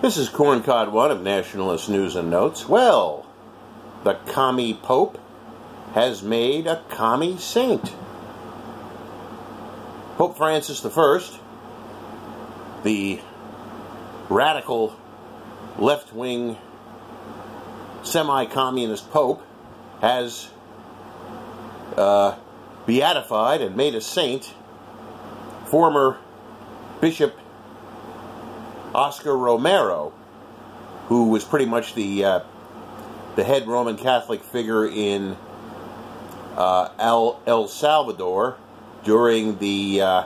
This is Corncod 1 of Nationalist News and Notes. Well, the Commie Pope has made a commie saint. Pope Francis I, the radical left-wing semi-communist Pope, has beatified and made a saint former Bishop Oscar Romero, who was pretty much the head Roman Catholic figure in El Salvador during the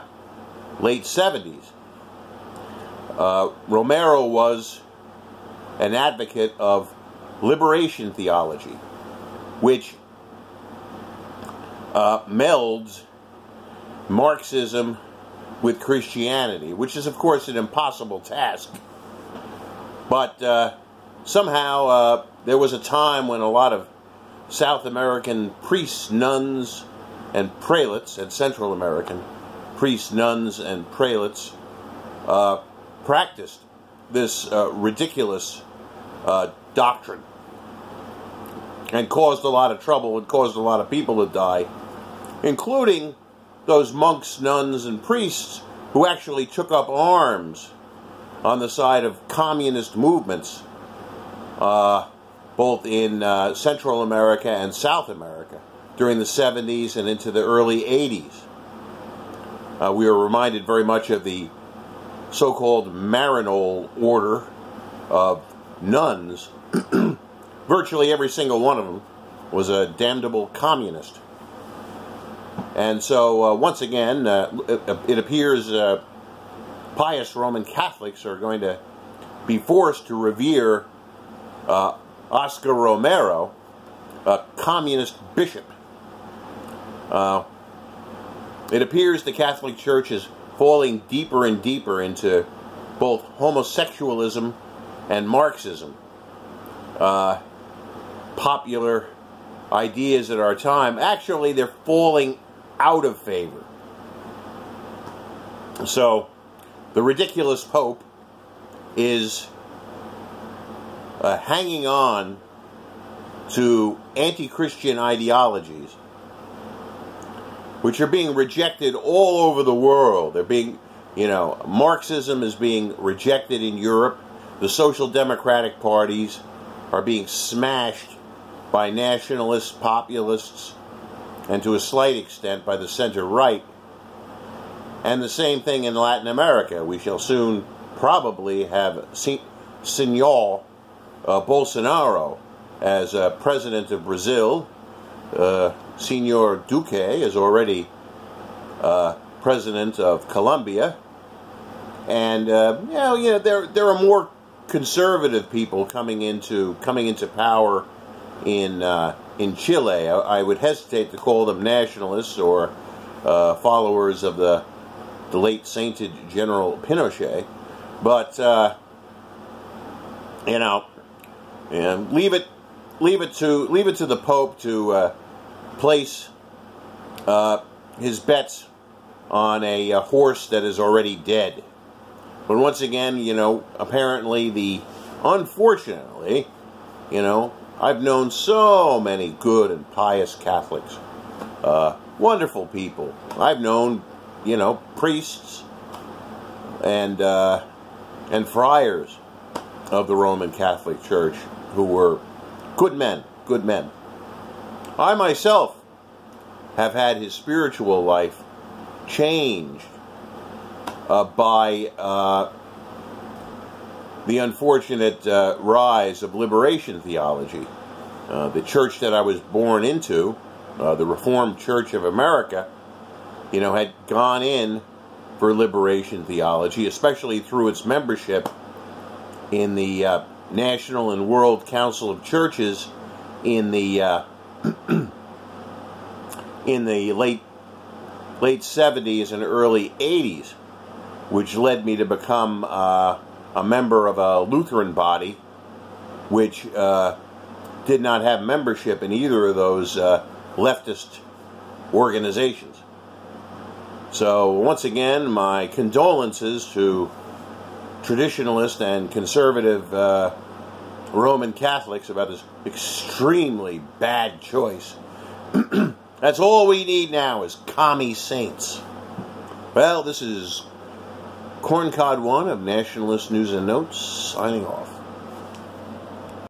late 70s. Romero was an advocate of liberation theology, which melds Marxism with Christianity, which is, of course, an impossible task. But somehow there was a time when a lot of South American priests, nuns, and prelates, and Central American priests, nuns, and prelates practiced this ridiculous doctrine and caused a lot of trouble and caused a lot of people to die, including those monks, nuns, and priests who actually took up arms on the side of communist movements, both in Central America and South America during the 70s and into the early 80s. We are reminded very much of the so-called Maryknoll order of nuns. Virtually every single one of them was a damnable communist. And so, once again, it appears pious Roman Catholics are going to be forced to revere Oscar Romero, a communist bishop. It appears the Catholic Church is falling deeper and deeper into both homosexualism and Marxism. Popular ideas at our time, actually, they're falling out of favor. So, the ridiculous Pope is hanging on to anti-Christian ideologies, which are being rejected all over the world. They're being, Marxism is being rejected in Europe. The social democratic parties are being smashed by nationalists, populists, and to a slight extent by the center-right. And the same thing in Latin America. We shall soon probably have Senor Bolsonaro as president of Brazil. Senor Duque is already president of Colombia. And, there are more conservative people coming into power in Chile. I would hesitate to call them nationalists or followers of the late sainted General Pinochet, but leave it to the Pope to place his bets on a horse that is already dead. But once again, apparently unfortunately, I've known so many good and pious Catholics, wonderful people. I've known, priests and friars of the Roman Catholic Church who were good men, good men. I myself have had his spiritual life changed by the unfortunate rise of liberation theology. The church that I was born into, the Reformed Church of America, had gone in for liberation theology, especially through its membership in the National and World Council of Churches in the late 70s and early 80s, which led me to become a member of a Lutheran body, which did not have membership in either of those leftist organizations. So once again, my condolences to traditionalist and conservative Roman Catholics about this extremely bad choice. That's all we need now is commie saints. Well, this is Corncod 1 of Nationalist News and Notes, signing off.